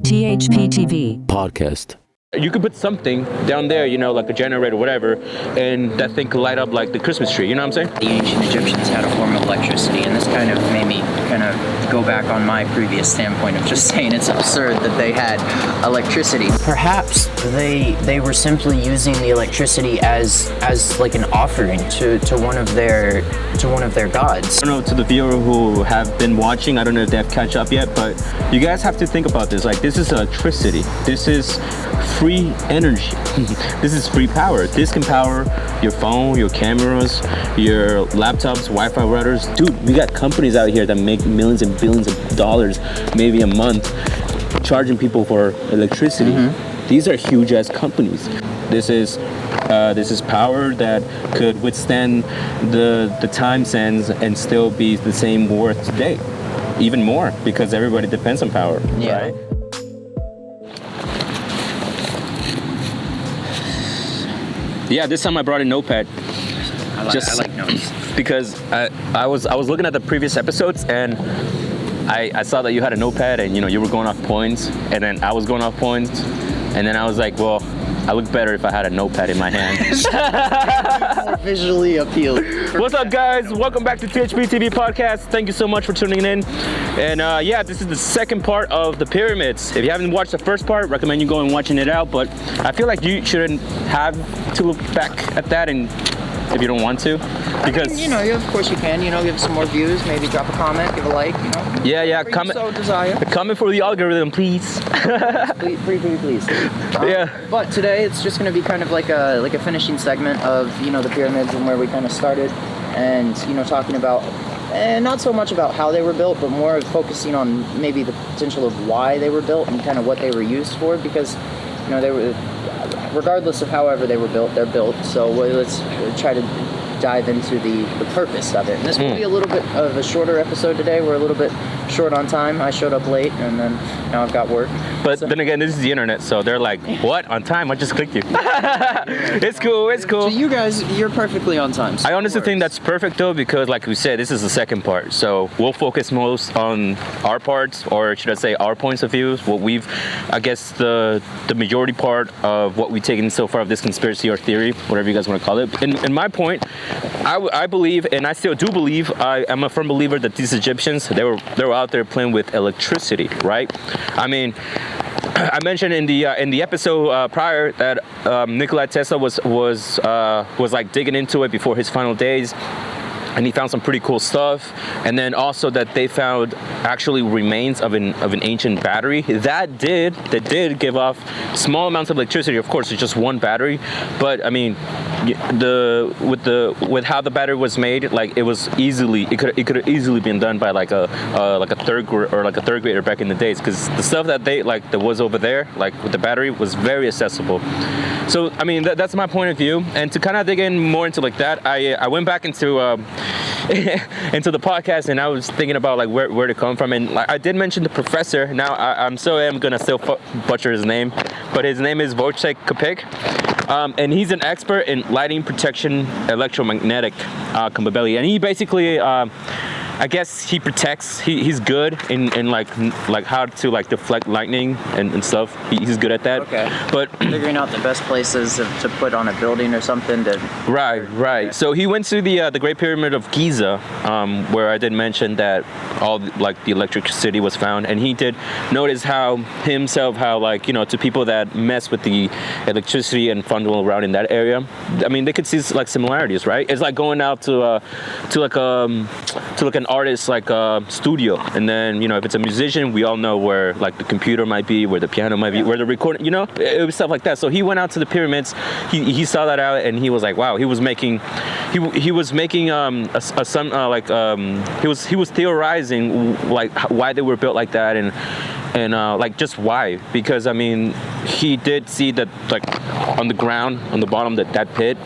THPTV podcast. You could put something down there, like a generator or whatever, and that thing could light up like the Christmas tree, you know what I'm saying? The ancient Egyptians had a form of electricity, and this kind of made me go back on my previous standpoint of just saying it's absurd that they had electricity. Perhaps they were simply using the electricity as like an offering to one of their gods. I don't know, to the viewer who have been watching, I don't know if they have catch up yet, but you guys have to think about this. Like, this is electricity. This is free energy. This is free power. This can power your phone, your cameras, your laptops, Wi-Fi routers. Dude, we got companies out here that make millions and billions of dollars, maybe a month, charging people for electricity. Mm-hmm. These are huge ass companies. This is power that could withstand the time sands and still be the same worth today. Even more, because everybody depends on power. Yeah. Right? Yeah, this time I brought a notepad. I like notes. Because I was looking at the previous episodes, and I saw that you had a notepad, and you were going off points, and then I was going off points, and then I was like, well, I look better if I had a notepad in my hand. More visually appealing. What's up, guys? Welcome back to THPTV podcast. Thank you so much for tuning in. And yeah, this is the second part of the pyramids. If you haven't watched the first part, recommend you going and watching it out. But I feel like you shouldn't have to look back at that, and if you don't want to, because of course you can. Give some more views. Maybe drop a comment, give a like. Yeah. Comment. So desire. Comment for the algorithm, please. please. Yeah. But today it's just going to be kind of like a finishing segment of the pyramids and where we kind of started, and talking about. And not so much about how they were built, but more of focusing on maybe the potential of why they were built and kind of what they were used for, because they were, regardless of however they were built, they're built. So let's try to dive into the purpose of it. And this will be a little bit of a shorter episode today. We're a little bit short on time. I showed up late, and then now I've got work. But then again, this is the internet, so they're like, what? On time? I just clicked you. It's cool. So you guys, you're perfectly on time. So I honestly think that's perfect, though, because like we said, this is the second part. So we'll focus most on our parts, or should I say our points of view, what we've, I guess, the majority part of what we've taken so far of this conspiracy or theory, whatever you guys want to call it. In my point, I believe, and I still do believe, I am a firm believer that these Egyptians, they were out there playing with electricity, right? I mean, I mentioned in the episode prior that Nikola Tesla was like digging into it before his final days, and he found some pretty cool stuff. And then also that they found actually remains of an ancient battery that did give off small amounts of electricity. Of course, it's just one battery, but I mean, with how the battery was made, like it could have easily been done by like a third grader back in the days, because the stuff that that was over there, like with the battery, was very accessible. So I mean, that's my point of view. And to kind of dig in more into like that, I went back into into the podcast, and I was thinking about like where to come from, and like I did mention the professor. Now I'm gonna still butcher his name, but his name is Wojciech Kopik, and he's an expert in lighting protection, electromagnetic capability, and he basically I guess he protects. He's good in like how to like deflect lightning and stuff. He's good at that. Okay. But figuring out the best places to put on a building or something to. Right. Okay. So he went to the Great Pyramid of Giza, where I did mention that all like the electricity was found, and he did notice how like to people that mess with the electricity and fondle around in that area, I mean they could see like similarities, right? It's like going out to an artist like a studio, and then if it's a musician, we all know where like the computer might be, where the piano might be, where the recording, it was stuff like that. So he went out to the pyramids, he saw that out, and he was like, wow, he was making he was theorizing like why they were built like that, and like just why, because I mean he did see that like on the ground, on the bottom, that pit,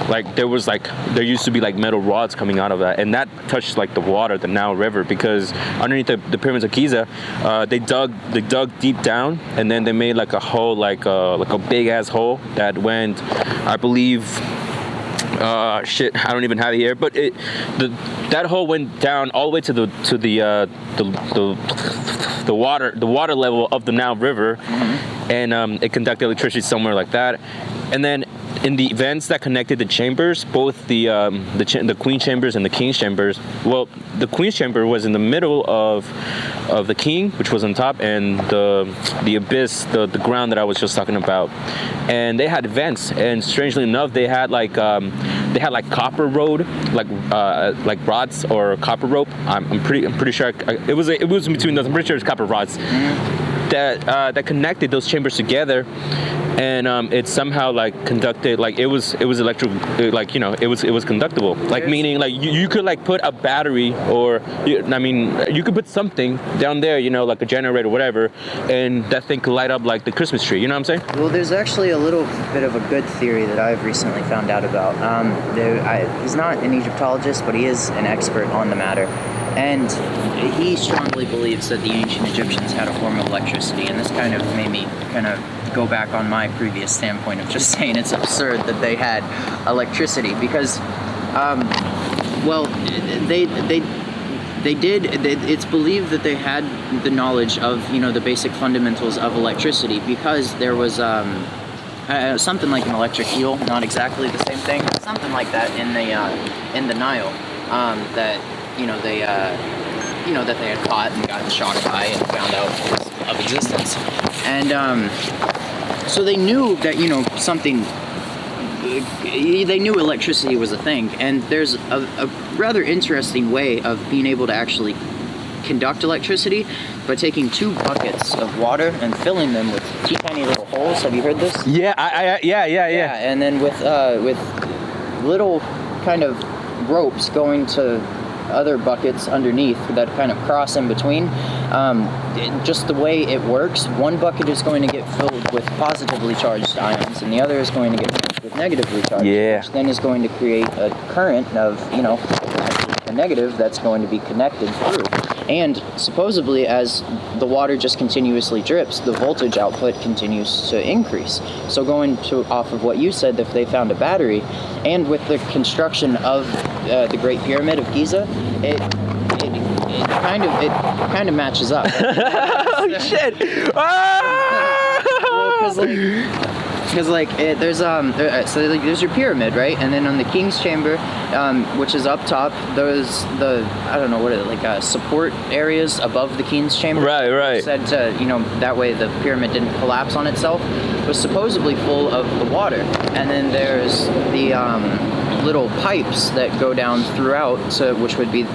like there used to be like metal rods coming out of that, and that touched like the water, the Nile River, because underneath the pyramids of Giza, they dug deep down, and then they made like a hole, like a big ass hole that went, I believe, Shit, I don't even have it here. But that hole went down all the way to the water level of the Nile River, and it conducted electricity somewhere like that. And then in the vents that connected the chambers, both the queen chambers and the king's chambers. Well, the queen's chamber was in the middle of the king, which was on top, and the abyss, the ground that I was just talking about. And they had vents, and strangely enough, they had like copper rod, like rods or copper rope. I'm pretty sure it was in between those. I'm pretty sure it's copper rods that connected those chambers together. And it somehow like conducted, like it was electric, like, you know, it was conductible, like meaning like you could like put a battery, or you could put something down there, you know, like a generator or whatever, and that thing could light up like the Christmas tree. You know what I'm saying? Well, there's actually a little bit of a good theory that I've recently found out about. He's not an Egyptologist, but he is an expert on the matter. And he strongly believes that the ancient Egyptians had a form of electricity, and this kind of made me kind of go back on my previous standpoint of just saying it's absurd that they had electricity, because, it's believed that they had the knowledge of, you know, the basic fundamentals of electricity, because there was something like an electric eel, not exactly the same thing, but something like that in the Nile, that that they had caught and gotten shocked by and found out of existence. And so they knew that, you know, they knew electricity was a thing. And there's a rather interesting way of being able to actually conduct electricity by taking 2 buckets of water and filling them with teeny little holes. Have you heard this? Yeah, yeah. And then with little kind of ropes going to other buckets underneath that kind of cross in between. Just the way it works, one bucket is going to get filled with positively charged ions, and the other is going to get filled with negatively charged, which then is going to create a current of, you know, a negative that's going to be connected through. And supposedly, as the water just continuously drips, the voltage output continues to increase. So going off of what you said, if they found a battery, and with the construction of the Great Pyramid of Giza, it kind of matches up. Oh shit! There's your pyramid, right? And then on the king's chamber, which is up top, there's support areas above the king's chamber. Right. Said to, you know, that way the pyramid didn't collapse on itself. Was supposedly full of the water, and then there's the little pipes that go down throughout, which would be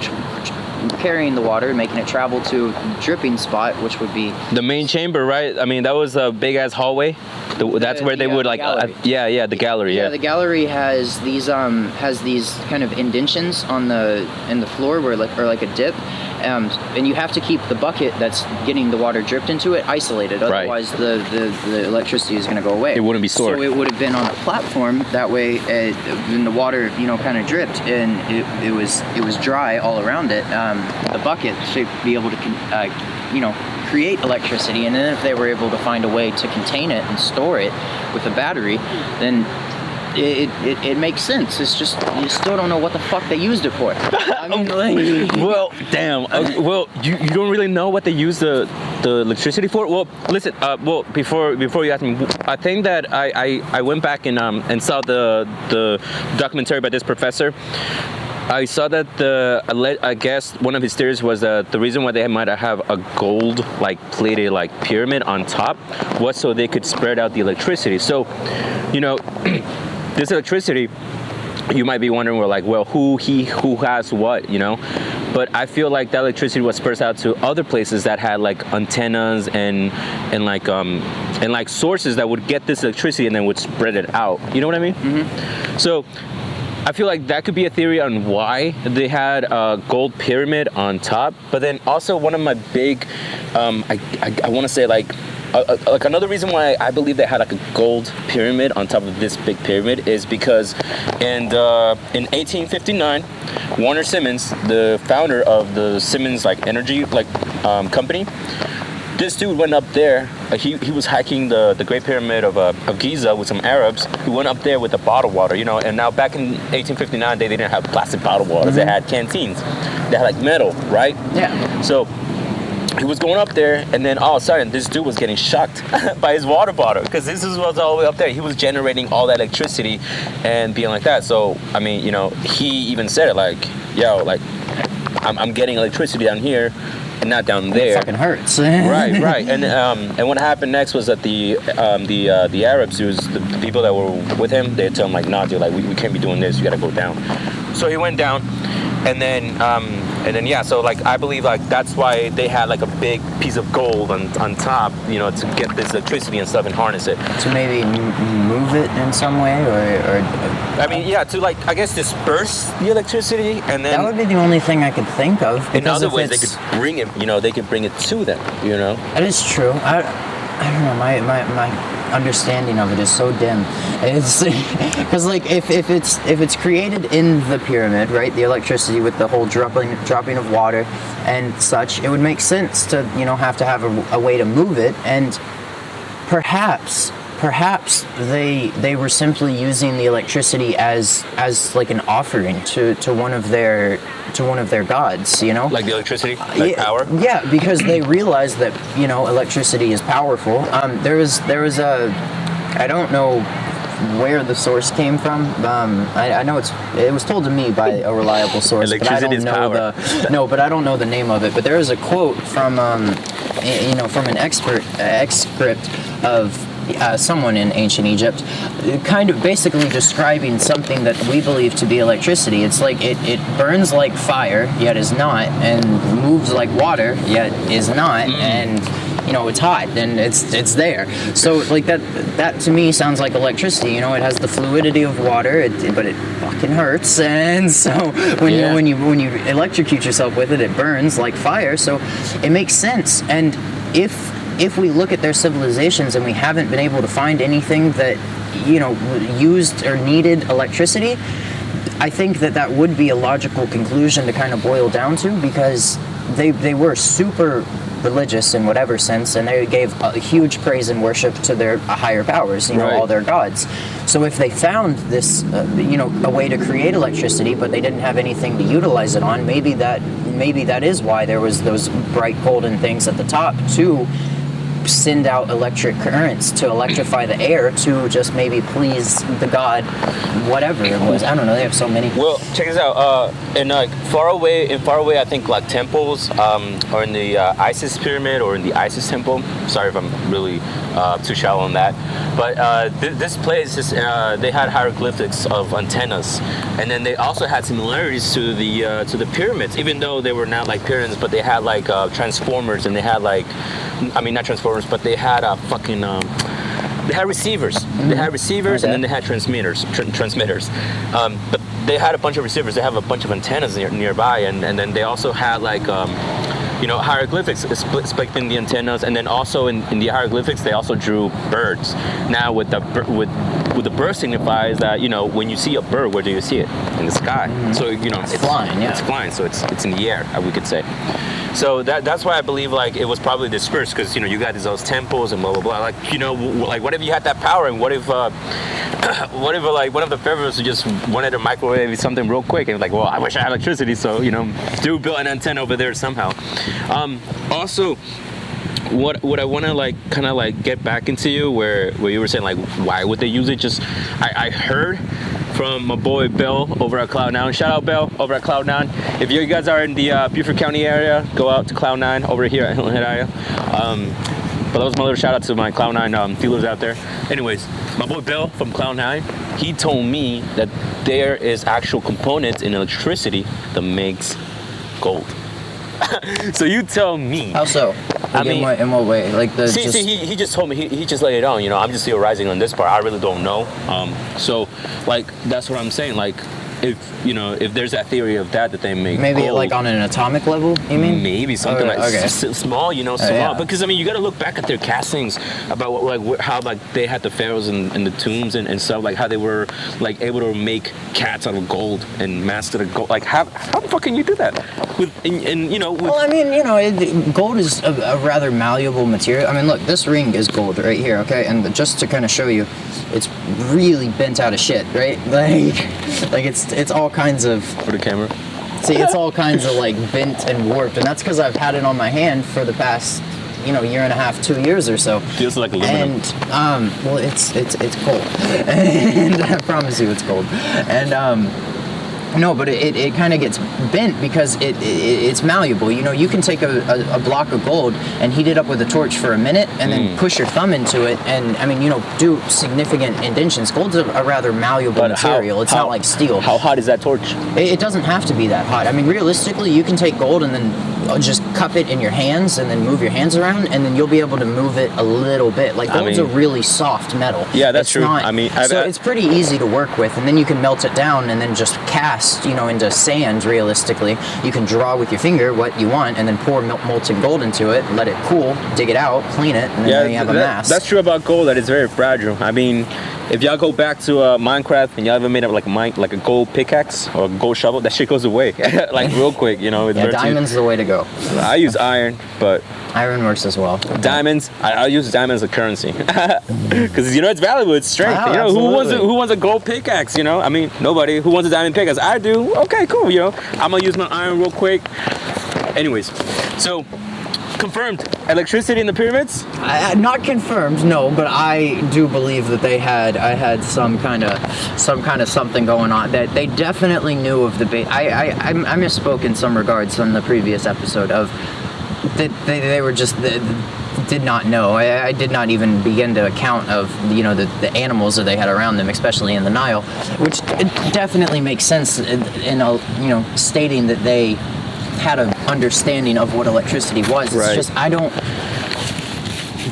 carrying the water, making it travel to a dripping spot, which would be the main chamber, right? I mean, that was a big ass hallway. That's where they would like, the gallery. Yeah, the gallery has these kind of indentions in the floor where like a dip, and you have to keep the bucket that's getting the water dripped into it isolated. Otherwise, the electricity is going to go away. It wouldn't be stored. So it would have been on a platform. That way, when the water, you know, kind of dripped, and it was dry all around it. The bucket should be able to, create electricity, and then if they were able to find a way to contain it and store it with a battery, then it makes sense. It's just you still don't know what the fuck they used it for. I mean, well, damn. You don't really know what they used the electricity for. Well, listen. Before you ask me, I think that I went back and saw the documentary by this professor. I saw that I guess one of his theories was that the reason why they might have a gold plated pyramid on top was so they could spread out the electricity. So, you know, this electricity, you might be wondering, who has what, you know? But I feel like that electricity was spread out to other places that had antennas and sources that would get this electricity and then would spread it out. You know what I mean? Mm-hmm. So I feel like that could be a theory on why they had a gold pyramid on top. But then also one of my big, I want to say another reason why I believe they had a gold pyramid on top of this big pyramid is because in 1859, Warner Simmons, the founder of the Simmons energy company, this dude went up there. He was hiking the Great Pyramid of Giza with some Arabs. He went up there with a bottled water, you know. And now back in 1859, they didn't have plastic bottled waters. They had canteens. They had like metal, right? Yeah. So he was going up there, and then all of a sudden, this dude was getting shocked by his water bottle, because this was all the way up there. He was generating all that electricity and being like that. So, I mean, you know, he even said it like, yo, like, I'm getting electricity down here and not down there. It fucking hurts. right. And what happened next was that the Arabs, who's the people that were with him, they tell him like, nah, dude, like we can't be doing this. You gotta go down. So he went down, and then yeah. So like I believe like that's why they had like a big piece of gold on top, you know, to get this electricity and stuff and harness it. To maybe move it in some way, or I mean, yeah, to like I guess disperse the electricity, and then that would be the only thing I could think of. In other ways, they could bring it. You know, they could bring it to them. You know, that is true. I don't know. My understanding of it is so dim. It's because like if it's created in the pyramid, right? The electricity with the whole dropping of water and such, it would make sense to, you know, have to have a way to move it, and perhaps they were simply using the electricity as like an offering to one of their gods, you know, like the electricity, like power. Yeah, because they realized that, you know, electricity is powerful. There was a, I don't know where the source came from. I know it was told to me by a reliable source. Electricity is power. But I don't know the name of it. But there is a quote from from an excerpt of someone in ancient Egypt, kind of basically describing something that we believe to be electricity. It's like it burns like fire, yet is not, and moves like water, yet is not, and you know, it's hot and it's there. So like that to me sounds like electricity. You know, it has the fluidity of water, but it fucking hurts, and so when you electrocute yourself with it, it burns like fire. So it makes sense. And if we look at their civilizations and we haven't been able to find anything that, you know, used or needed electricity, I think that would be a logical conclusion to kind of boil down to, because they were super religious in whatever sense, and they gave a huge praise and worship to their higher powers, you know, all their gods. So if they found this, you know, a way to create electricity, but they didn't have anything to utilize it on, maybe that is why there was those bright golden things at the top to send out electric currents to electrify the air to just maybe please the god, whatever it was. I don't know. They have so many. Well, check this out. In far away, I think like temples, or in the Isis pyramid or in the Isis temple. Sorry if I'm really too shallow on that. But this place they had hieroglyphics of antennas, and then they also had similarities to the pyramids, even though they were not like pyramids, but they had like transformers, and they had like, I mean, not transformers, but they had they had receivers. Mm-hmm. They had receivers, and then they had transmitters. But they had a bunch of receivers. They have a bunch of antennas nearby, and then they also had like you know, hieroglyphics expecting the antennas, and then also in the hieroglyphics they also drew birds. Now with the bird signifies that, you know, when you see a bird, where do you see it? In the sky. Mm-hmm. So, you know, it's flying. Yeah, it's flying. So it's in the air, we could say. So that's why I believe like it was probably dispersed, because, you know, you got those temples and blah blah blah. Like, you know, like what if you had that power, and what if like one of the pharaohs just wanted to microwave something real quick, and like, well, I wish I had electricity, so, you know, dude built an antenna over there somehow. Also, what I want to like kind of like get back into you where you were saying like, why would they use it? Just I heard from my boy Bill over at Cloud9. Shout out Bill over at Cloud9. If you guys are in the Beaufort County area, go out to Cloud9 over here at Hilton Head area. But that was my little shout out to my Cloud9 dealers out there. Anyways, my boy Bill from Cloud9, he told me that there is actual components in electricity that makes gold. So you tell me. How so? Like, in what way? Like the he just told me, he just laid it on, you know. I'm just theorizing on this part. I really don't know. So like that's what I'm saying. Like if there's that theory of that they make maybe gold, like on an atomic level, you mean? maybe something small, small. Yeah. Because I mean, you got to look back at their castings about how like they had the pharaohs in the tombs and stuff, like how they were like able to make cats out of gold and mask it of gold. Like how the fuck can you do that? Well, I mean, gold is a rather malleable material. I mean, look, this ring is gold right here, okay? And just to kind of show you, it's really bent out of shit, right? Like it's all kinds of... For the camera. See, it's all kinds of like bent and warped, and that's because I've had it on my hand for the past, year and a half, 2 years or so. Feels like aluminum. And well, it's gold, and I promise you, it's gold. And no, but it kind of gets bent because it's malleable. You can take a block of gold and heat it up with a torch for a minute and then push your thumb into it and, I mean, do significant indentions. Gold's a rather malleable material. It's not like steel. How hot is that torch? It doesn't have to be that hot. I mean, realistically, you can take gold and then just cup it in your hands and then move your hands around and then you'll be able to move it a little bit. Like, gold's a really soft metal. Yeah, that's true. It's pretty easy to work with, and then you can melt it down and then just cast into sand. Realistically, you can draw with your finger what you want and then pour molten gold into it, let it cool, dig it out, clean it, and then you have a mask. That's true about gold, that it's very fragile. I mean, if y'all go back to Minecraft and y'all ever made up like a gold pickaxe or a gold shovel, that shit goes away like real quick. It's diamond's the way to go. I use iron, but iron works as well. Diamonds, I use diamonds as a currency because it's valuable. It's strength. Wow, who wants a gold pickaxe? I mean, nobody. Who wants a diamond pickaxe? I do. Okay, cool. I'm gonna use my iron real quick. Anyways, so confirmed electricity in the pyramids? Not confirmed, no, but I do believe that I had some kind of something going on. That they definitely knew of the I misspoke in some regards on the previous episode of that they were just did not know. I did not even begin to account of the animals that they had around them, especially in the Nile, which definitely makes sense in stating that they had an understanding of what electricity was. It's right. Just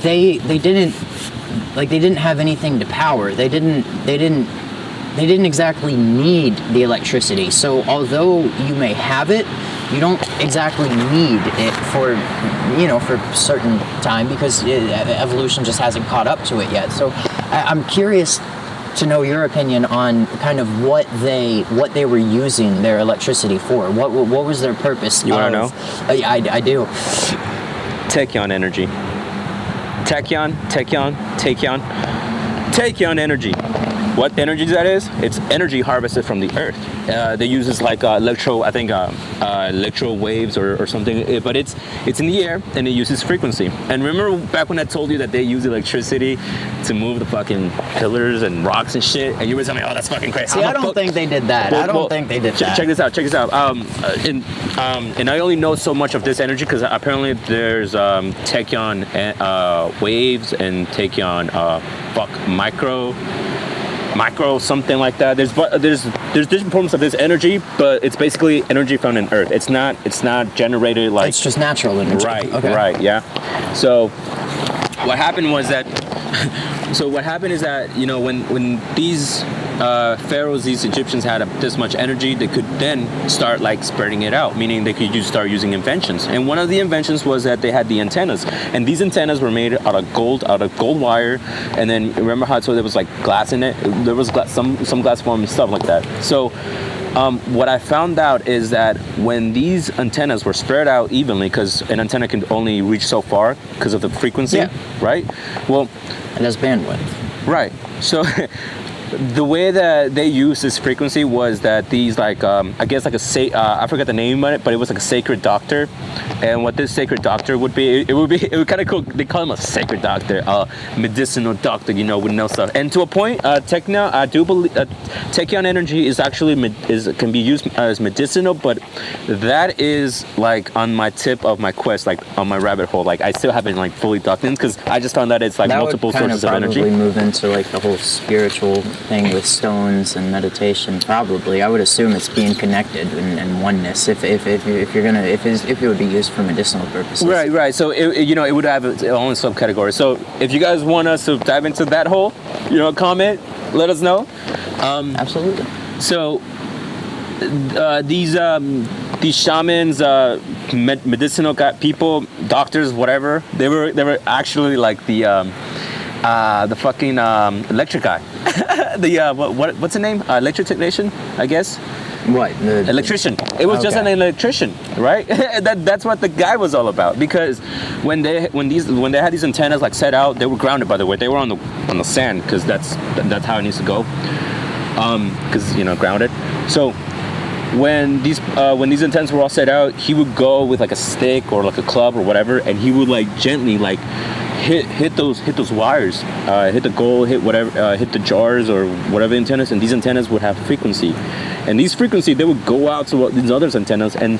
they didn't have anything to power. They didn't exactly need the electricity. So although you may have it, you don't exactly need it for certain time because evolution just hasn't caught up to it yet. So I'm curious to know your opinion on kind of what they were using their electricity for. What was their purpose? You want to know? I do. Tachyon energy. Tachyon energy. What energy that is? It's energy harvested from the earth. They use this like electro waves or something, but it's in the air and it uses frequency. And remember back when I told you that they use electricity to move the fucking pillars and rocks and shit, and you were telling me, oh, that's fucking crazy. See, I don't think they did that. Check this out. And I only know so much of this energy because apparently there's tachyon waves and tachyon micro something like that. There's different forms of this energy, but it's basically energy found in Earth. It's not generated like. It's just natural energy. Right. Okay. Right. Yeah. So what happened is that when these pharaohs, these Egyptians had this much energy, they could then start like spreading it out, meaning they could start using inventions. And one of the inventions was that they had the antennas, and these antennas were made out of gold wire. And then remember how I told you there was like glass in it? There was some glass form and stuff like that. So what I found out is that when these antennas were spread out evenly, because an antenna can only reach so far because of the frequency, right? Well, and that's bandwidth. Right. So the way that they used this frequency was that these I guess like I forgot the name of it, but it was like a sacred doctor. And what this sacred doctor would be, it would kind of cool. They call him a sacred doctor, medicinal doctor, with no stuff. And to a point, I do believe tachyon energy is actually can be used as medicinal, but that is like on my tip of my quest, like on my rabbit hole. Like I still haven't like fully dug in because I just found that it's like that multiple sources of energy. That would probably move into like the whole spiritual thing with stones and meditation. Probably, I would assume it's being connected and oneness. If it would be used for medicinal purposes. Right. So it would have its own subcategory. So if you guys want us to dive into that hole, comment, let us know. Absolutely. So these shamans, medicinal people, doctors, whatever. They were actually like the fucking electric guy. What's the name? Electric technician, I guess. What? Electrician. It was just an electrician, right? That's what the guy was all about. Because when they had these antennas like set out, they were grounded. By the way, they were on the sand because that's how it needs to go. Because grounded. So when these antennas were all set out, he would go with like a stick or like a club or whatever, and he would like gently like hit those wires, hit the goal, hit whatever, hit the jars or whatever antennas, and these antennas would have frequency, and these frequency they would go out to these other antennas, and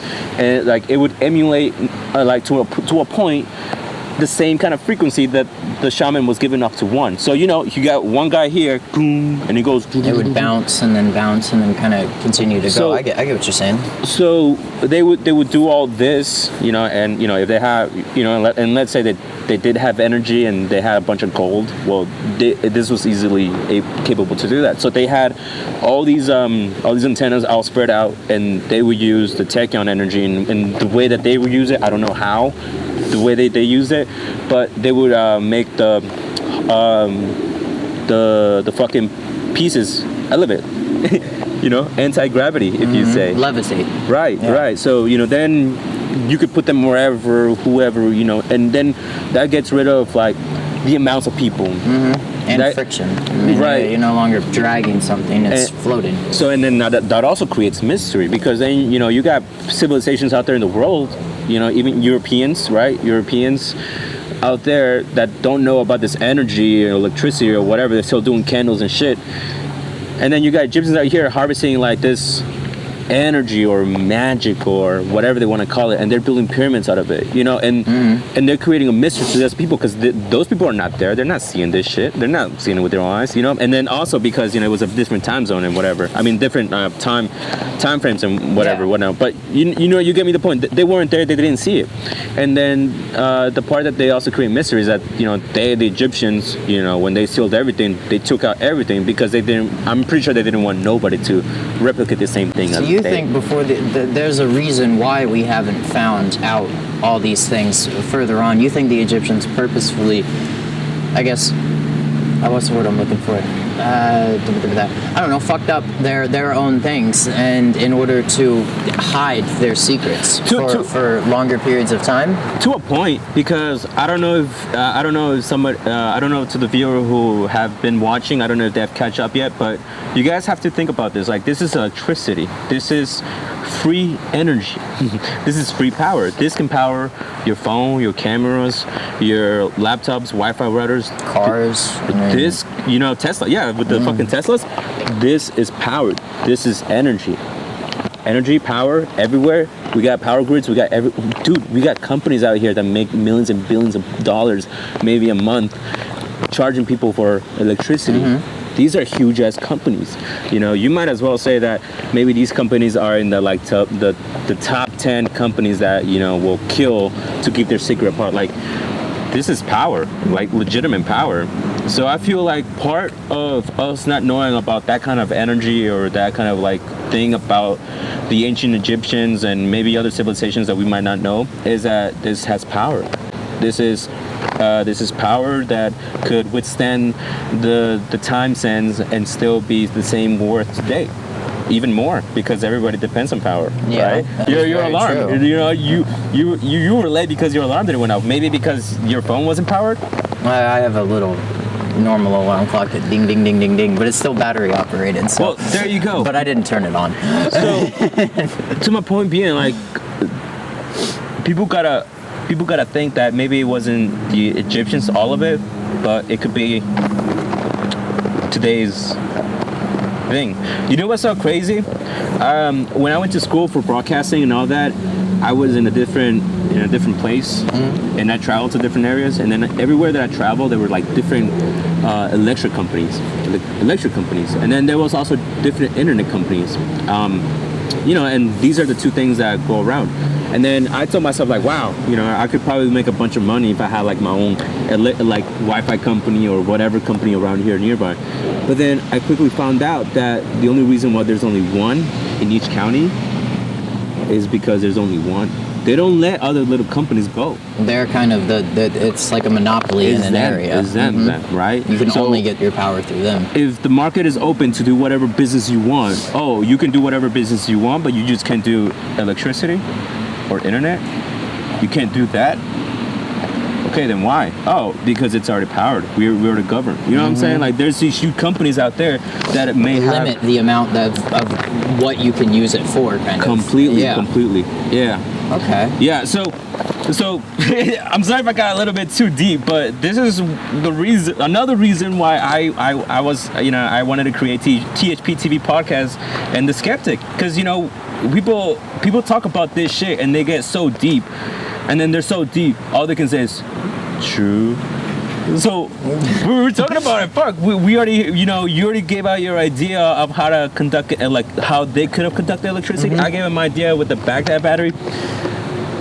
like it would emulate like to a point the same kind of frequency that the shaman was giving up to one. So you got one guy here, boom, and he goes. It would bounce and then kind of continue to go. I get what you're saying. So they would do all this, and if they have, and let's say that they did have energy and they had a bunch of gold. Well, this was easily capable to do that. So they had all these antennas all spread out, and they would use the tachyon energy, and the way that they would use it, I don't know how. The way they use it, but they would make the fucking pieces elevate, anti-gravity, if you say. Levitate. Right. So then you could put them wherever, whoever, and then that gets rid of like the amounts of people. And friction. Right. You're no longer dragging something, it's floating. So, and then that also creates mystery, because then, you got civilizations out there in the world, even Europeans, right? Europeans out there that don't know about this energy or electricity or whatever. They're still doing candles and shit. And then you got Egyptians out here harvesting like this energy or magic or whatever they want to call it, and they're building pyramids out of it, and they're creating a mystery to those people, because those people are not there. They're not seeing this shit. They're not seeing it with their own eyes, and then also because it was a different time zone and whatever. I mean, different time frames and whatnot. But you get me the point. They weren't there. They didn't see it. And then the part that they also create mystery is that the Egyptians, when they sealed everything, they took out everything because they didn't. I'm pretty sure they didn't want nobody to replicate the same thing. So you think before there's a reason why we haven't found out all these things further on? You think the Egyptians purposefully, I guess, what's the word I'm looking for? I don't know, fucked up their own things, and in order to hide their secrets for longer periods of time? To a point, because I don't know if somebody, I don't know to the viewer who have been watching, I don't know if they have catch up yet, but you guys have to think about this. Like, this is electricity. This is free energy. This is free power. This can power your phone, your cameras, your laptops, Wi-Fi routers, cars. This, Tesla. Yeah, with the fucking Teslas. This is powered. This is energy. Energy, power, everywhere. We got power grids. We got we got companies out here that make millions and billions of dollars, maybe a month, charging people for electricity. These are huge ass companies. You might as well say that maybe these companies are in the top 10 companies that will kill to keep their secret apart. Like, this is power, like legitimate power. So I feel like part of us not knowing about that kind of energy or that kind of like thing about the ancient Egyptians and maybe other civilizations that we might not know is that this has power. This is power that could withstand the time sands and still be the same worth today, even more, because everybody depends on power, right? Your alarm, true. You were late because your alarm didn't went off. Maybe because your phone wasn't powered. I have a little normal alarm clock that ding ding ding ding ding, but it's still battery operated. So. Well, there you go. But I didn't turn it on. So, to my point being, like, people gotta think that maybe it wasn't the Egyptians, all of it, but it could be today's thing. You know what's so crazy? When I went to school for broadcasting and all that, I was in a different place, and I traveled to different areas, and then everywhere that I traveled, there were like different electric companies, and then there was also different internet companies. And these are the two things that go around. And then I told myself like, wow, I could probably make a bunch of money if I had like my own like Wi-Fi company or whatever company around here nearby. But then I quickly found out that the only reason why there's only one in each county is because there's only one. They don't let other little companies go. They're kind of it's like a monopoly in an area. It's them, right? You can only get your power through them. If the market is open to do whatever business you want, you can do whatever business you want, but you just can't do electricity or internet. You can't do that. Okay, then why? Oh, because it's already powered. We're the government. You know what I'm saying? Like, there's these huge companies out there that may limit the amount of what you can use it for, kind of. Completely. Yeah. Okay. Yeah. So I'm sorry if I got a little bit too deep, but this is another reason why I was, I wanted to create THPTV podcast and The Skeptic, because people talk about this shit and they get so deep. And then they're so deep, all they can say is, true. So, we were talking about it. Fuck, we already, you already gave out your idea of how to conduct it, and like how they could have conducted electricity. I gave them my idea with the Baghdad battery.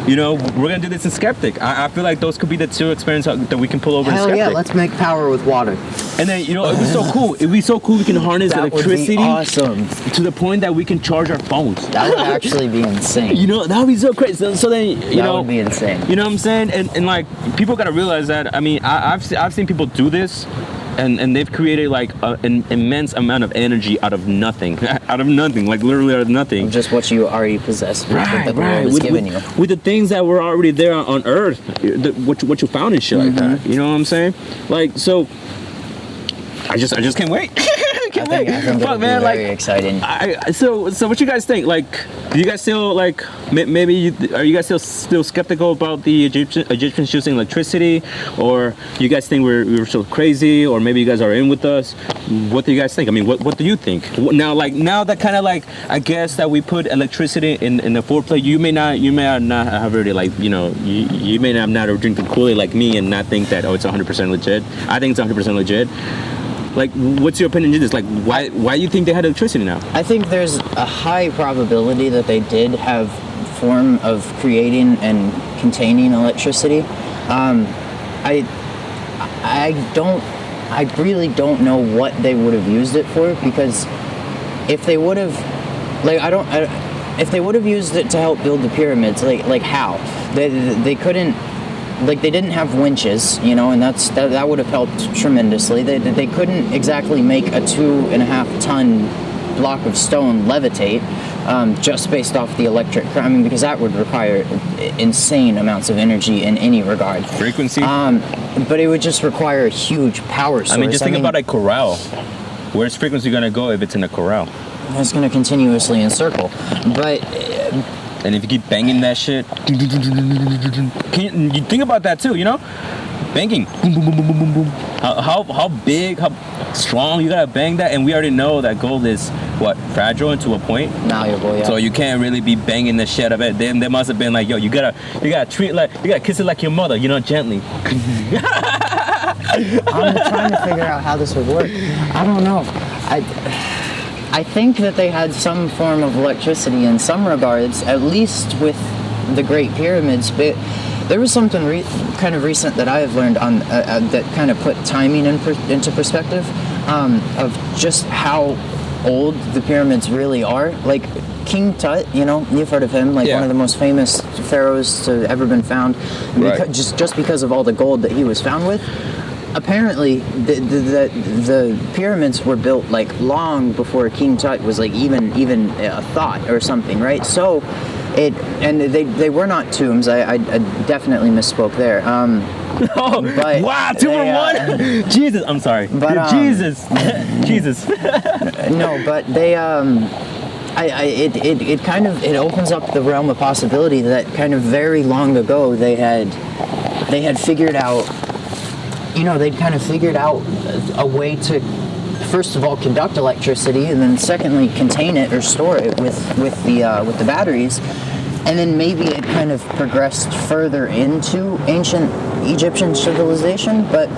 We're gonna do this in Skeptic. I feel like those could be the two experiments that we can pull over in Skeptic. Hell yeah, let's make power with water. And then, it'd be so cool. It'd be so cool we can harness electricity. Awesome. To the point that we can charge our phones. That would actually be insane. That would be so crazy. So then, that would be insane. You know what I'm saying? And like, people gotta realize that, I mean, I've seen people do this. And they've created like an immense amount of energy out of nothing, like literally out of nothing. Just what you already possess, right? The world is giving you. With the things that were already there on Earth, what you found and shit like that. You know what I'm saying? Like, so, I just can't wait. I think it'll be very exciting. So what you guys think? Like, do you guys still like are you guys still skeptical about the Egyptians using electricity, or you guys think we're so crazy, or maybe you guys are in with us? What do you guys think? I mean, what do you think now? Like, now that kind of like, I guess that we put electricity in the foreplay, you may not have already, like, you may not have drinking Kool-Aid like me and not think that it's 100% legit. I think it's 100% legit. Like, what's your opinion on this? Like, why do you think they had electricity now? I think there's a high probability that they did have form of creating and containing electricity. I really don't know what they would have used it for, because if they would have, if they would have used it to help build the pyramids, like how? They couldn't. Like, they didn't have winches, and that would have helped tremendously. They couldn't exactly make a 2.5 ton block of stone levitate just based off the electric. I mean, because that would require insane amounts of energy in any regard. Frequency. But it would just require a huge power source. I mean, just think about a corral. Where's frequency gonna go if it's in a corral? It's gonna continuously encircle, but. And if you keep banging that shit, you think about that too, banging, boom, boom, boom, boom, boom, boom, boom. How big, how strong you gotta bang that, and we already know that gold is fragile into a point. Malleable, yeah. So you can't really be banging the shit out of it. Then they must have been like, yo, you gotta treat like, you gotta kiss it like your mother, gently. I'm trying to figure out how this would work. I don't know. I think that they had some form of electricity in some regards, at least with the Great Pyramids. But there was something kind of recent that I have learned on that kind of put timing into perspective of just how old the pyramids really are. Like King Tut, you've heard of him, like one of the most famous pharaohs to ever been found, right. just because of all the gold that he was found with. Apparently, the pyramids were built like long before King Tut was like even a thought or something, right? So, they were not tombs. I definitely misspoke there. But wow, 2 for 1. Jesus, I'm sorry. But Jesus. No, but they it kind of opens up the realm of possibility that kind of very long ago they had figured out. They'd kind of figured out a way to, first of all, conduct electricity, and then secondly, contain it or store it with the batteries, and then maybe it kind of progressed further into ancient Egyptian civilization, but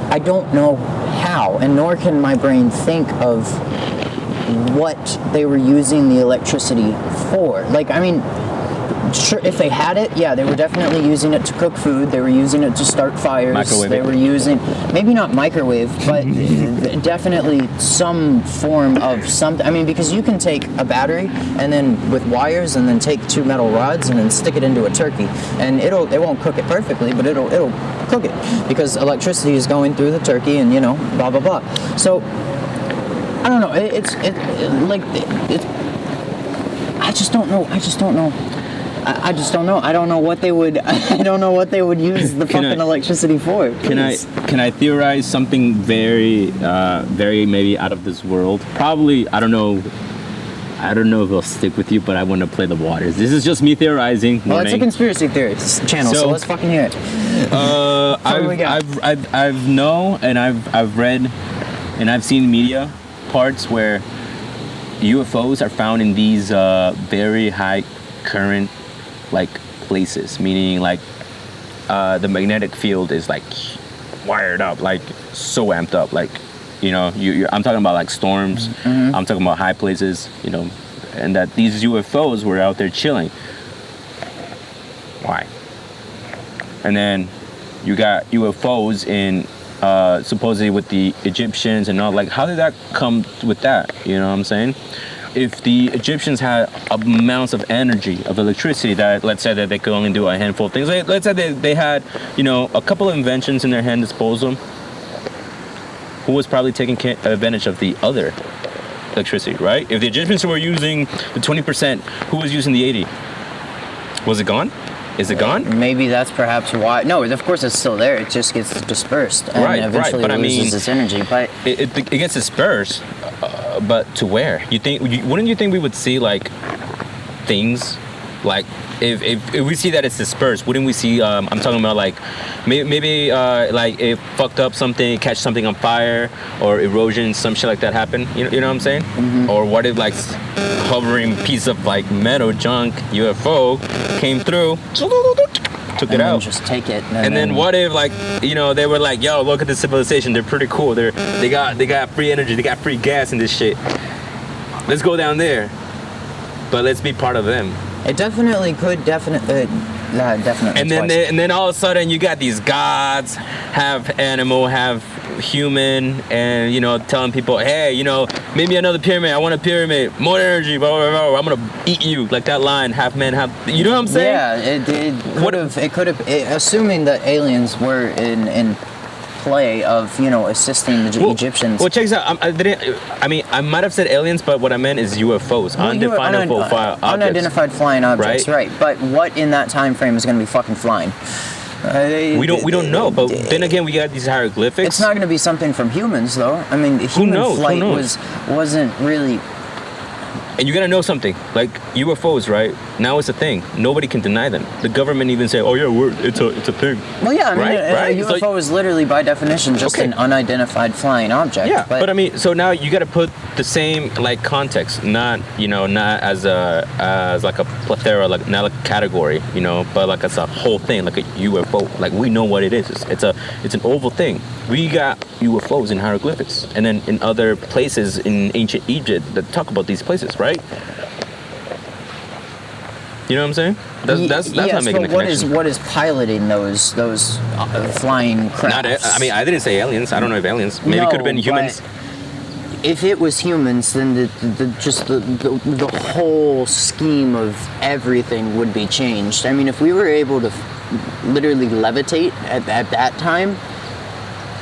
I don't know how, and nor can my brain think of what they were using the electricity for. Like, I mean, sure, if they had it, yeah, they were definitely using it to cook food. They were using it to start fires. Microwave They it. were using, maybe not microwave, but definitely some form of something. I mean, because you can take a battery and then with wires and then take 2 metal rods and then stick it into a turkey, and it won't cook it perfectly, but it'll cook it because electricity is going through the turkey, and blah blah blah. So I don't know. I just don't know. I don't know what they would. I don't know what they would use the fucking electricity for. Can I theorize something very, very maybe out of this world? Probably. I don't know if it'll stick with you, but I want to play the waters. This is just me theorizing. Well, it's a conspiracy theory channel, so let's fucking hear it. I've read, and I've seen media parts where UFOs are found in these very high current places, meaning the magnetic field is wired up, so amped up, I'm talking about storms. Mm-hmm. I'm talking about high places, and that these UFOs were out there chilling. Why? And then you got UFOs in supposedly with the Egyptians and all. How did that come with that? You know what I'm saying? If the Egyptians had amounts of energy, of electricity, that let's say that they could only do a handful of things. Let's say they had, a couple of inventions in their hand disposal. Who was probably taking advantage of the other electricity, right? If the Egyptians were using the 20%, who was using the 80? Was it gone? Is it gone? Maybe that's perhaps why. No, of course it's still there. It just gets dispersed and eventually But loses its energy. But it gets dispersed, but to where? Wouldn't you think we would see things if we see that it's dispersed? Wouldn't we see? I'm talking about maybe it fucked up something, catch something on fire, or erosion, some shit like that happen. You know what I'm saying? Mm-hmm. Or what if hovering piece of metal junk UFO came through, took it out, just take it, and then what if they were yo, look at the civilization, they're pretty cool, they got free energy, they got free gas and this shit. Let's go down there, but let's be part of them. It definitely could, definitely. And then all of a sudden you got these gods, half animal, half human, and telling people, hey, maybe another pyramid. I want a pyramid, more energy, blah blah blah. I'm gonna eat you, like that line, half man, half. You know what I'm saying? Yeah, it could have. Assuming that aliens were in play of assisting the Egyptians. Well, check this out. I might have said aliens, but what I meant is UFOs, unidentified flying objects, right? But what in that time frame is going to be fucking flying? We don't know, but then again, we got these hieroglyphics. It's not going to be something from humans, though. I mean, human flight wasn't really. And you gotta know something, UFOs, right? Now it's a thing. Nobody can deny them. The government even say, "Oh yeah, it's a thing." Well, yeah, I mean, right? A UFO is literally by definition just an unidentified flying object. Yeah, but so now you gotta put the same context, not as a plethora, not a category, but as a whole thing, like a UFO. We know what it is. It's an oval thing. We got UFOs in hieroglyphics, and then in other places in ancient Egypt that talk about these places, right? You know what I'm saying? That's not making the connection. What is piloting those flying crafts? I didn't say aliens. I don't know if aliens. Maybe it could have been humans. If it was humans, then the whole scheme of everything would be changed. I mean, if we were able to literally levitate at that time,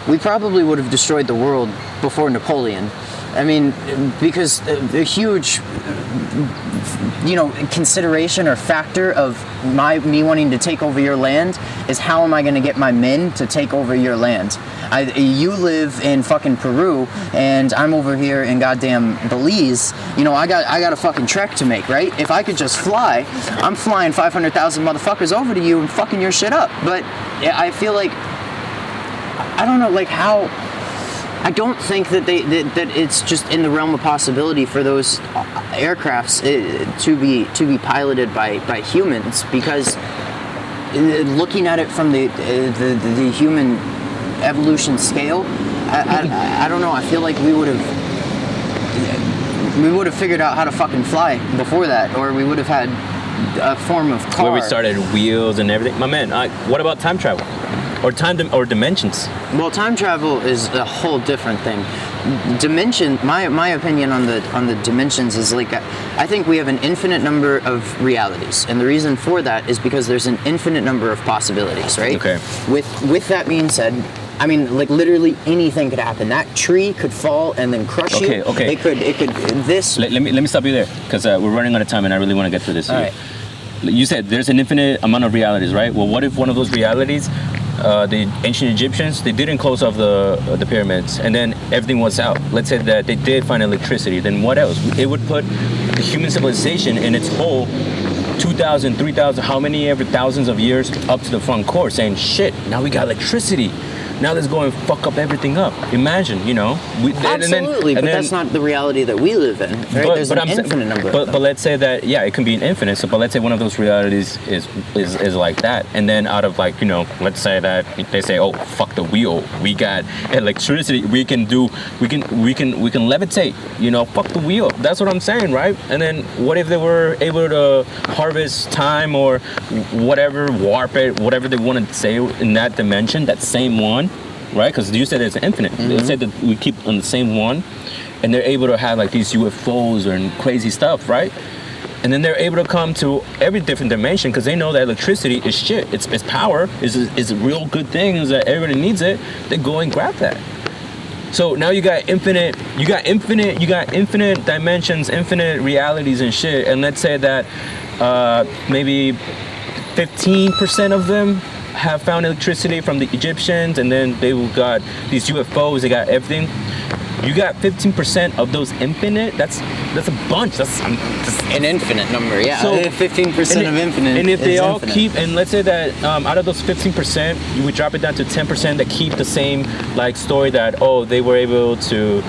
we probably would have destroyed the world before Napoleon. I mean, because the huge, consideration or factor of me wanting to take over your land is how am I going to get my men to take over your land? You live in fucking Peru, and I'm over here in goddamn Belize. I got a fucking trek to make, right? If I could just fly, I'm flying 500,000 motherfuckers over to you and fucking your shit up. But I feel like I don't know, how. I don't think that that it's just in the realm of possibility for those aircrafts to be piloted by humans, because looking at it from the human evolution scale, I don't know. I feel like we would have figured out how to fucking fly before that, or we would have had a form of car. Where we started wheels and everything. My man, what about time travel? Or or dimensions? Well, time travel is a whole different thing. Dimension. My opinion on the dimensions is like I think we have an infinite number of realities, and the reason for that is because there's an infinite number of possibilities, right? Okay. With that being said, I mean, like literally anything could happen. That tree could fall and then crush you. Okay. It could. This. Let me stop you there, because we're running out of time, and I really want to get through this. All right. You said there's an infinite amount of realities, right? Well, what if one of those realities, the ancient Egyptians, they didn't close off the pyramids, and then everything was out. Let's say that they did find electricity. Then what else? It would put the human civilization in its whole 2,000, 3,000, how many ever thousands of years up to the front court, saying, shit, now we got electricity. Now let's go and fuck up everything up. Imagine, Absolutely, but that's not the reality that we live in, right? There's an infinite number of them. But let's say that, yeah, it can be an infinite. So, but let's say one of those realities is like that, and then out of let's say that they say, oh, fuck the wheel, we got electricity, we can levitate, fuck the wheel. That's what I'm saying, right? And then what if they were able to harvest time or whatever, warp it, whatever they want to say in that dimension, that same one. Right, because you said it's infinite. Mm-hmm. Let's say that we keep on the same one, and they're able to have like these UFOs and crazy stuff, right? And then they're able to come to every different dimension because they know that electricity is shit. It's power. Is a real good thing. Is that everybody needs it? They go and grab that. So now you got infinite dimensions, infinite realities and shit. And let's say that maybe 15% of them have found electricity from the Egyptians, and then they got these UFOs, they got everything. You got 15% of those infinite. That's a bunch. That's an infinite number. Yeah. So 15% of infinite. And if they all infinite. keep, and let's say that out of those 15%, you would drop it down to 10% that keep the same story that they were able to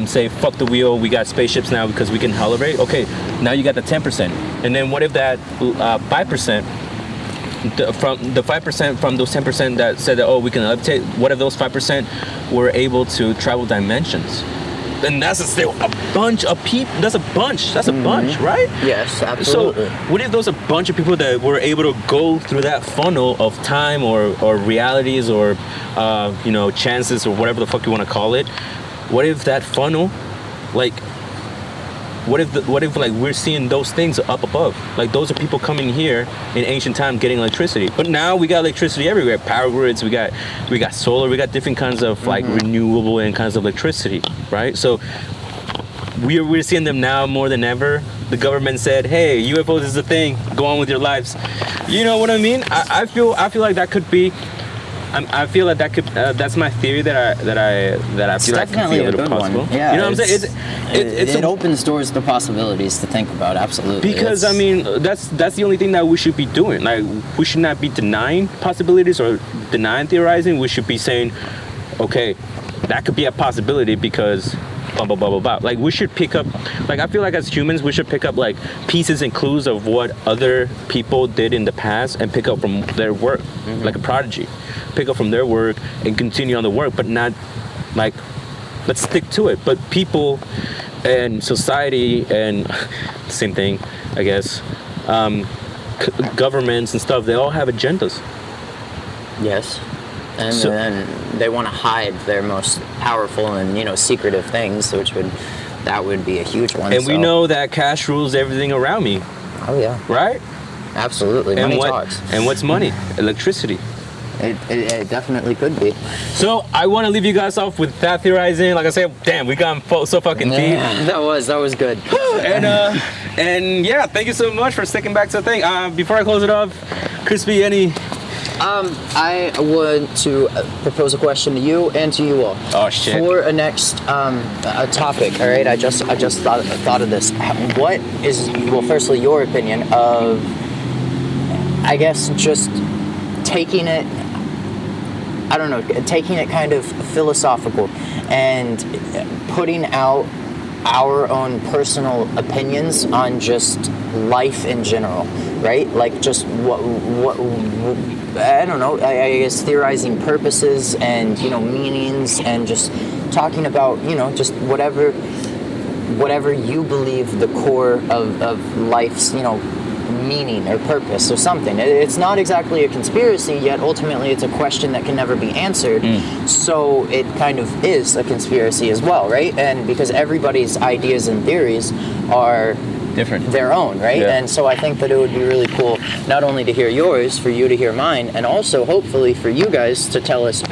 say fuck the wheel. We got spaceships now because we can hoverate. Okay, now you got the 10%, and then what if that 5%? From the 5% from those 10% that said that we can levitate, what if those 5% were able to travel dimensions? Then that's still a bunch of people. That's a bunch, right? Yes, absolutely. So what if those a bunch of people that were able to go through that funnel of time or realities or chances or whatever the fuck you want to call it? What if that funnel, what if we're seeing those things up above? Like those are people coming here in ancient time getting electricity. But now we got electricity everywhere. Power grids, we got solar, we got different kinds of renewable and kinds of electricity, right? So we're seeing them now more than ever. The government said, hey, UFOs is a thing. Go on with your lives. You know what I mean? I feel like that could be. I feel like that could. That's my theory that I feel like could be a little possible. One. Yeah, you know what I'm saying? It opens doors to possibilities to think about. Absolutely. Because I mean, that's the only thing that we should be doing. Like we should not be denying possibilities or denying theorizing. We should be saying, okay, that could be a possibility because. Blah, blah, blah, blah, blah. Like we should pick up, I feel like as humans we should pick up pieces and clues of what other people did in the past and pick up from their work, like a prodigy. Pick up from their work and continue on the work, but not let's stick to it. But people and society and same thing, I guess, governments and stuff, they all have agendas. Yes. And then they want to hide their most powerful and secretive things, that would be a huge one. And we know that cash rules everything around me. Oh yeah. Right? Absolutely. Money talks. And what's money? Electricity. It definitely could be. So I want to leave you guys off with that theorizing. Like I said, damn, we got so fucking deep. Yeah, that was good. and yeah, thank you so much for sticking back to the thing. Before I close it off, Crispy, any? I want to propose a question to you and to you all. Oh shit! For a next a topic, all right. I just thought of this. What is firstly your opinion of? I guess just taking it. I don't know. Taking it kind of philosophical and putting out our own personal opinions on just life in general, right? Like just what I don't know, I guess theorizing purposes and, meanings and just talking about, just whatever you believe the core of life's, meaning or purpose or something. It's not exactly a conspiracy, yet ultimately it's a question that can never be answered. So it kind of is a conspiracy as well, right? And because everybody's ideas and theories are different, their own, right? Yeah. And so I think that it would be really cool not only to hear yours, for you to hear mine, and also hopefully for you guys to tell us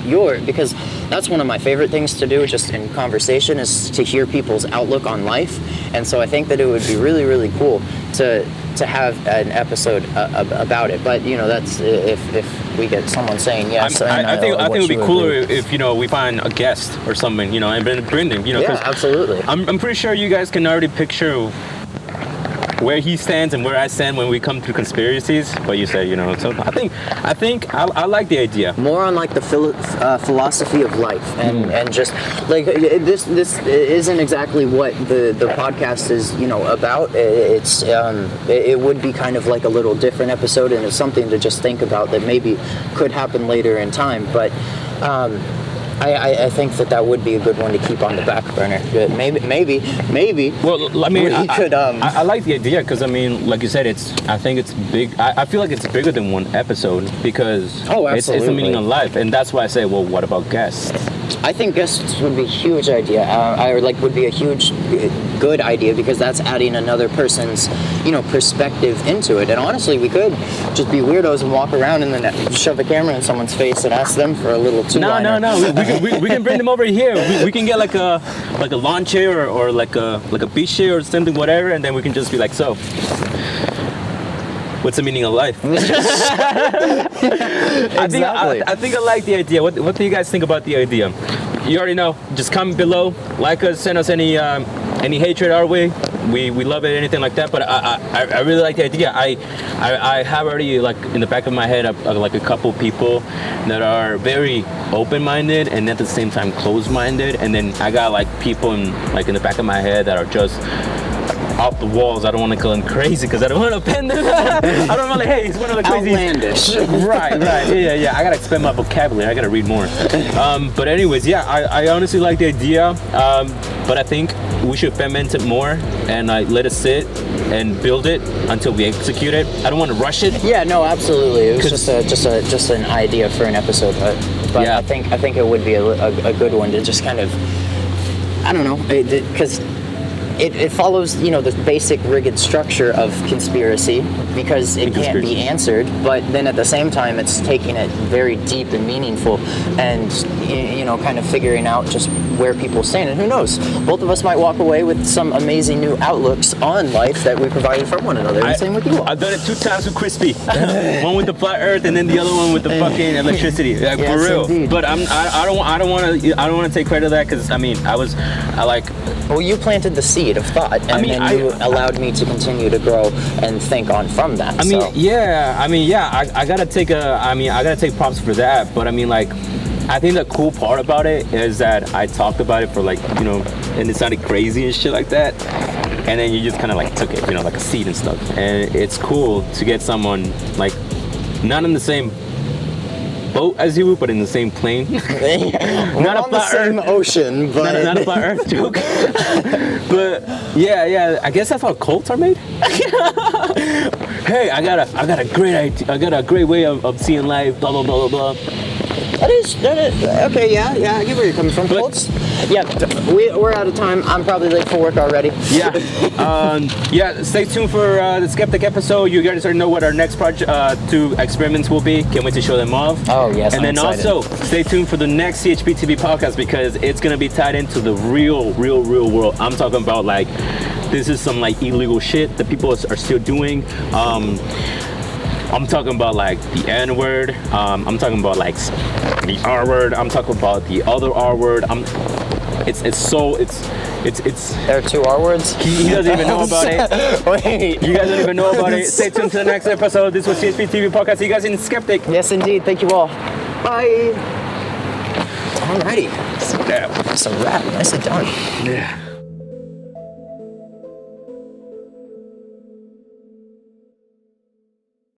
because that's one of my favorite things to do just in conversation, is to hear people's outlook on life. And so I think that it would be really, really cool to have an episode about it. But that's if we get someone saying yes. I think it would be cooler if we find a guest or something, and bring them, Yeah, absolutely. I'm pretty sure you guys can already picture where he stands and where I stand when we come to conspiracies. But you said, so I think I like the idea. More on like the philosophy of life, and just like this isn't exactly what the podcast is about. It's it would be kind of like a little different episode, and it's something to just think about that maybe could happen later in time. But I think that would be a good one to keep on the back burner. Maybe. Well, I mean, we could. I like the idea because like you said, I think it's big. I feel like it's bigger than one episode because it's the meaning of life, and that's why I say, well, what about guests? I think guests would be a huge idea. Would be a huge good idea, because that's adding another person's perspective into it. And honestly, we could just be weirdos and walk around and then shove a camera in someone's face and ask them for a little two-liner. No. We can bring them over here. We can get like a lawn chair or like a beach chair or something, whatever, and then we can just be like, so what's the meaning of life? Exactly. I think I like the idea. What do you guys think about the idea? You already know. Just comment below, like us, send us any hatred our way. We love it, anything like that. But I really like the idea. I have already like in the back of my head like a couple people that are very open-minded and at the same time closed-minded, and then I got like people in the back of my head that are just off the walls. I don't want to call them crazy because I don't want to offend them. I don't want to, hey, he's one of the crazy. Outlandish. Right. Yeah. I gotta expand my vocabulary. I gotta read more. But anyways, yeah, I honestly like the idea. But I think we should ferment it more and let it sit and build it until we execute it. I don't want to rush it. Yeah, no, absolutely. It was just an idea for an episode, but yeah. I think it would be a good one to just kind of, I don't know, because it follows, the basic rigged structure of conspiracy, because it can't be answered, but then at the same time, it's taking it very deep and meaningful, and, kind of figuring out just where people stand. And who knows, both of us might walk away with some amazing new outlooks on life that we provided from one another. And same with you all. I've done it 2 times with Crispy. One with the flat earth, and then the other one with the fucking electricity. Like, yes, for real. Indeed. But I don't want to take credit of that, because Well, you planted the seed of thought, and then you allowed me to continue to grow and think on from that. I gotta take props for that. But I think the cool part about it is that I talked about it for and it sounded crazy and shit like that. And then you just kind of took it, like a seed and stuff. And it's cool to get someone not in the same boat as you, but in the same plane. Not on the same ocean, but not a flat Earth joke. But yeah, I guess that's how cults are made. Hey, I got a great idea. I got a great way of seeing life. Blah blah blah blah blah. That is okay. Yeah, I get where you're coming from. Cults. Yeah, we're out of time. I'm probably late for work already. Yeah. Stay tuned for the Skeptic episode. You guys already know what our next project, 2 experiments will be. Can't wait to show them off. Oh yes. And then also stay tuned for the next THPTV podcast, because it's gonna be tied into the real world. I'm talking about this is some illegal shit that people are still doing. I'm talking about the N-word. I'm talking about the R-word. I'm talking about the other R-word. It's There are 2 R-words? He doesn't even know about it. Wait. You guys don't even know about it. Stay tuned to the next episode. This was THPTV podcast. See you guys in Skeptic. Yes, indeed. Thank you all. Bye. Alrighty. Yeah. That's a wrap. Nicely done. Yeah.